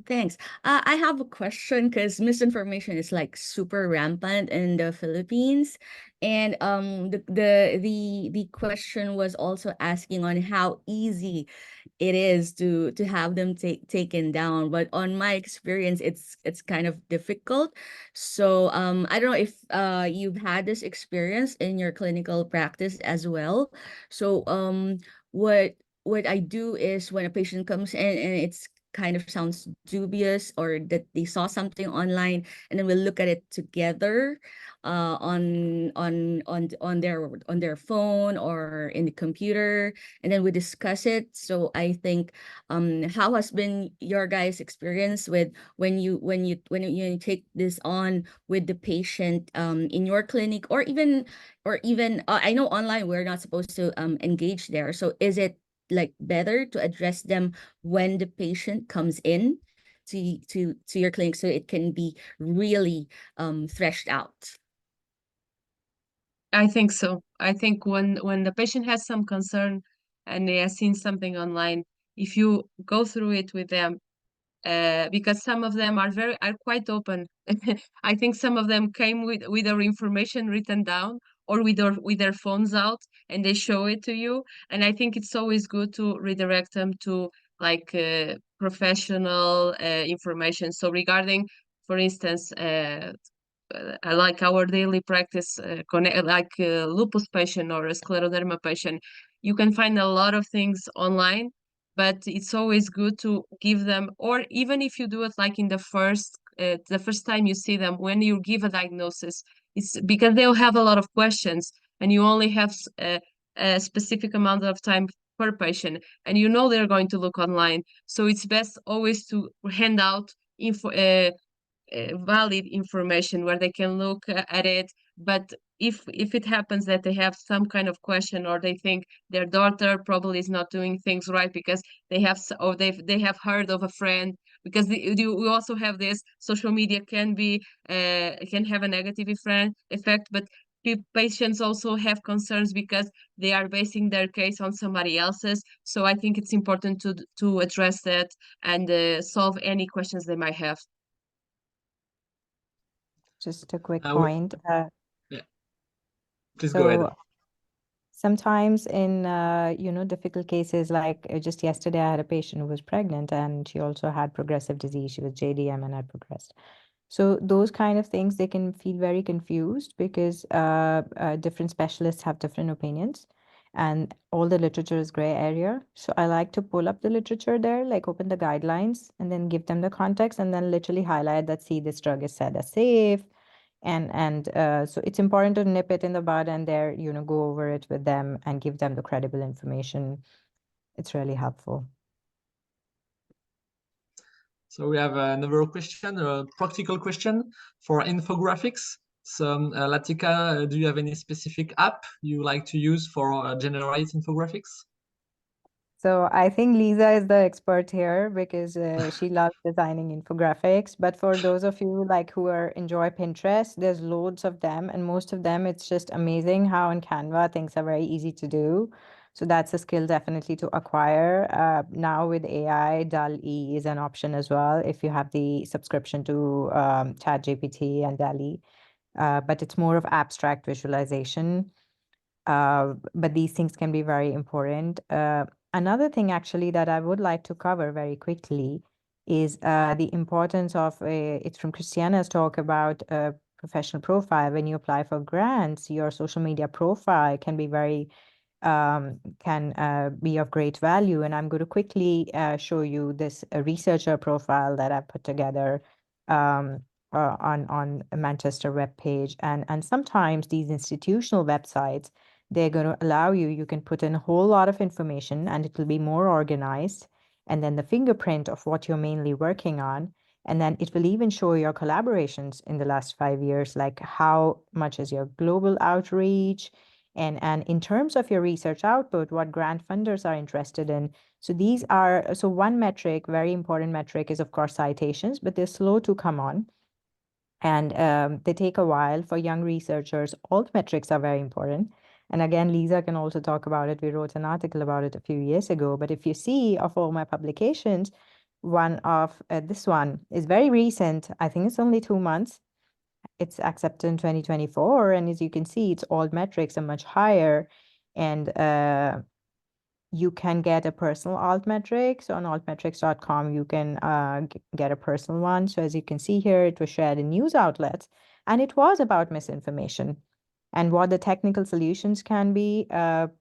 Thanks. I have a question because misinformation is like super rampant in the Philippines, and the question was also asking on how easy it is to have them taken down. But on my experience, it's kind of difficult. So I don't know if you've had this experience in your clinical practice as well. So what I do is when a patient comes in and it's kind of sounds dubious or that they saw something online, and then we'll look at it together on their phone or in the computer, and then we discuss it. So I think how has been your guys' experience with when you take this on with the patient in your clinic, or even I know online we're not supposed to engage there. So is it like better to address them when the patient comes in to your clinic so it can be really threshed out? I think so. I think when the patient has some concern and they have seen something online, if you go through it with them, because some of them are quite open. I think some of them came with their information written down or with their phones out and they show it to you. And I think it's always good to redirect them to like professional information. So regarding, for instance, like our daily practice, like a lupus patient or a scleroderma patient, you can find a lot of things online, but it's always good to give them, or even if you do it like in the first time you see them, when you give a diagnosis, it's because they'll have a lot of questions and you only have a specific amount of time per patient, and you know they're going to look online. So it's best always to hand out info, valid information where they can look at it. But if it happens that they have some kind of question or they think their daughter probably is not doing things right because they have or they have heard of a friend, because we also have this social media can have a negative effect, but patients also have concerns because they are basing their case on somebody else's. So I think it's important to address that and solve any questions they might have. Just a quick Yeah, point. please go ahead. Sometimes in difficult cases, like just yesterday I had a patient who was pregnant and she also had progressive disease. She was JDM and had progressed. So those kind of things, they can feel very confused because different specialists have different opinions and all the literature is gray area. So I like to pull up the literature there, like open the guidelines and then give them the context and then literally highlight that, see, this drug is said as safe. So it's important to nip it in the bud and there, go over it with them and give them the credible information. It's really helpful. So we have another question, a practical question for infographics. So Latika, do you have any specific app you like to use for generate infographics? So I think Lisa is the expert here because she loves designing infographics. But for those of you like who enjoy Pinterest, there's loads of them, and most of them, it's just amazing how in Canva things are very easy to do. So that's a skill definitely to acquire. Now with AI, DALL-E is an option as well if you have the subscription to ChatGPT and DALL-E. But it's more of abstract visualization. But these things can be very important. Another thing actually that I would like to cover very quickly is the importance of, it's from Christiana's talk about professional profile. When you apply for grants, your social media profile can be be of great value. And I'm going to quickly show you this researcher profile that I put together on a Manchester webpage. And sometimes these institutional websites, they're going to allow you can put in a whole lot of information and it will be more organized. And then the fingerprint of what you're mainly working on And then it will even show your collaborations in the last 5 years, like how much is your global outreach, and in terms of your research output, what grant funders are interested in. So these are, so one metric, very important metric, is of course citations, but they're slow to come on. And they take a while. For young researchers, all the metrics are very important. And again, Lisa can also talk about it. We wrote an article about it a few years ago. But if you see of all my publications, one of this one is very recent. I think it's only 2 months. It's accepted in 2024. And as you can see, it's all metrics are much higher. And you can get a personal altmetric. So on altmetrics.com, you can get a personal one. So as you can see here, it was shared in news outlets, and it was about misinformation and what the technical solutions can be. And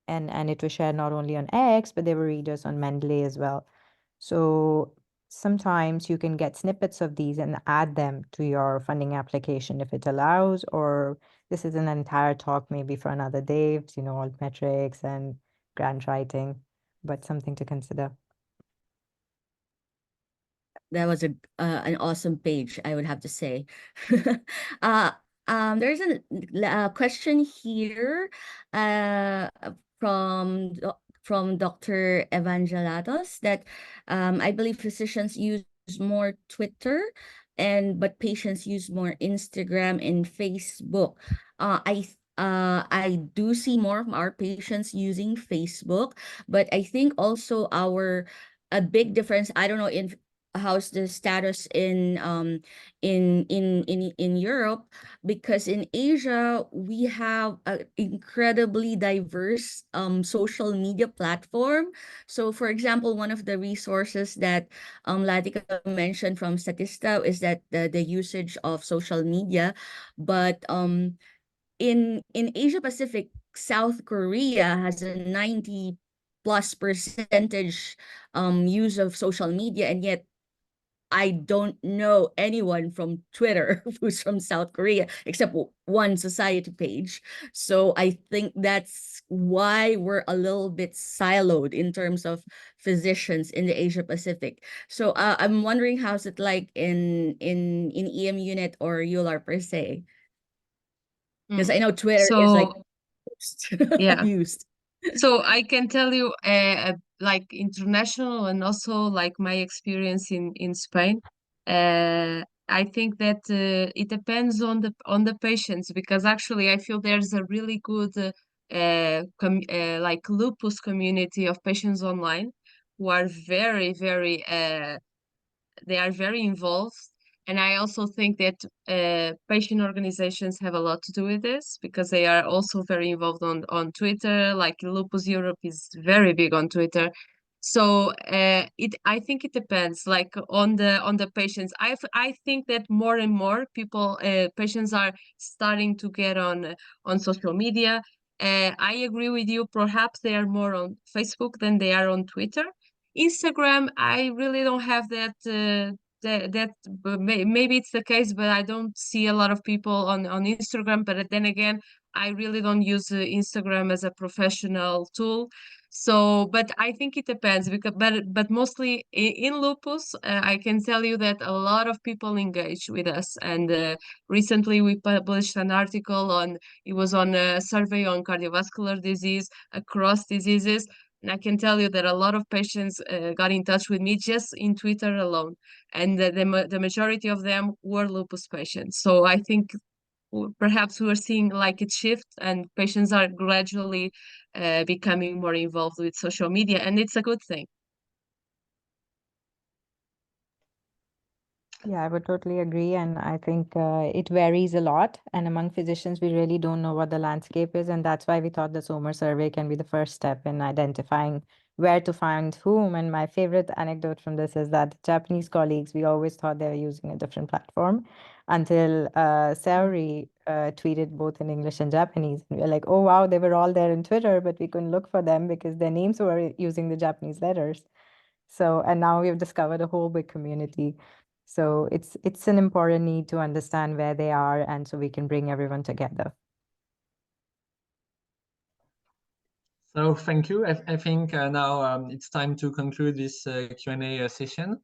it was shared not only on X, but there were readers on Mendeley as well. So sometimes you can get snippets of these and add them to your funding application if it allows, or this is an entire talk maybe for another day, altmetrics and grant writing, but something to consider. That was an awesome page, I would have to say. There's a question here from Dr. Evangelatos that I believe physicians use more Twitter but patients use more Instagram and Facebook. I do see more of our patients using Facebook, but I think also a big difference, I don't know in how's the status in Europe, because in Asia we have an incredibly diverse social media platform. So for example, one of the resources that Latika mentioned from Statista is that the usage of social media, but in Asia Pacific, South Korea has a 90+% use of social media, and yet I don't know anyone from Twitter who's from South Korea except one society page. So I think that's why we're a little bit siloed in terms of physicians in the Asia Pacific. So I'm wondering how's it like in EMEUNET or EULAR per se, because I know Twitter is like yeah. used. So I can tell you, like international and also like my experience in Spain. I think that it depends on the patients, because actually I feel there's a really good like lupus community of patients online who are very, very they are very involved. And I also think that patient organizations have a lot to do with this, because they are also very involved on Twitter. Like Lupus Europe is very big on Twitter. So I think it depends, like on the patients. I think that more and more people, patients are starting to get on social media. I agree with you. Perhaps they are more on Facebook than they are on Twitter. Instagram, I really don't have that. Maybe it's the case, but I don't see a lot of people on Instagram. But then again, I really don't use Instagram as a professional tool. So, but I think it depends, because but mostly in lupus, I can tell you that a lot of people engage with us. And recently we published an article it was on a survey on cardiovascular disease across diseases. And I can tell you that a lot of patients got in touch with me just in Twitter alone. And the majority of them were lupus patients. So I think perhaps we're seeing like it shift, and patients are gradually becoming more involved with social media, and it's a good thing. Yeah, I would totally agree. And I think it varies a lot. And among physicians, we really don't know what the landscape is. And that's why we thought the SOMER survey can be the first step in identifying where to find whom. And my favorite anecdote from this is that Japanese colleagues, we always thought they were using a different platform until Saori tweeted both in English and Japanese. And we were like, oh, wow, they were all there in Twitter, but we couldn't look for them because their names were using the Japanese letters. So, and now we've discovered a whole big community. So it's an important need to understand where they are, and so we can bring everyone together. So thank you. I think now it's time to conclude this Q&A session.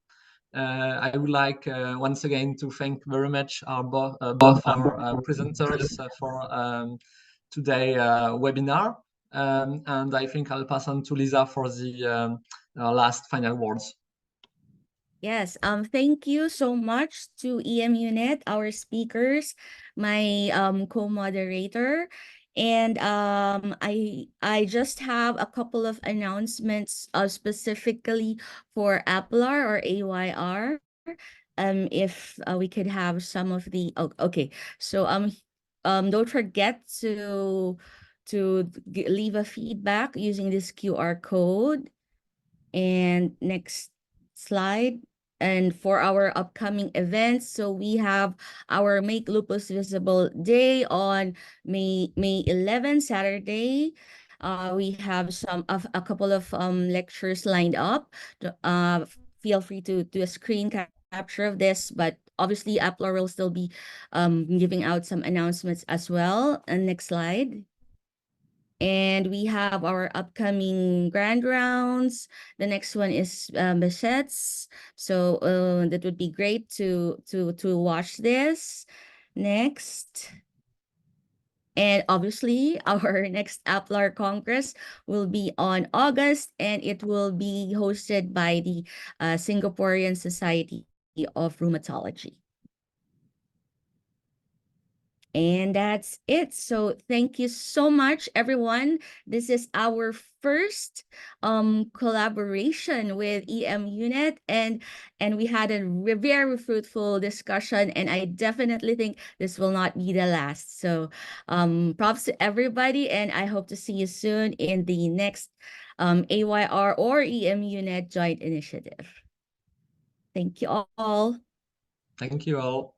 I would like once again to thank very much both our presenters for today's webinar. And I think I'll pass on to Lisa for the last final words. Yes, thank you so much to EMEUNET, our speakers, my co-moderator. And I just have a couple of announcements specifically for APLAR or AYR. If we could have some of the okay. So don't forget to leave a feedback using this QR code. And next slide. And for our upcoming events, so we have our Make Lupus Visible Day on May 11, Saturday. We have a couple of lectures lined up. Feel free to do a screen capture of this, but obviously APLAR will still be giving out some announcements as well. And next slide. And we have our upcoming grand rounds. The next one is Bichettes. So that would be great to watch this. Next. And obviously, our next APLAR Congress will be on August, and it will be hosted by the Singaporean Society of Rheumatology. And that's it. So thank you so much, everyone. This is our first collaboration with EMEUNET, and we had a very fruitful discussion, and I definitely think this will not be the last. So props to everybody, and I hope to see you soon in the next AYR or EMEUNET joint initiative. Thank you all. Thank you all.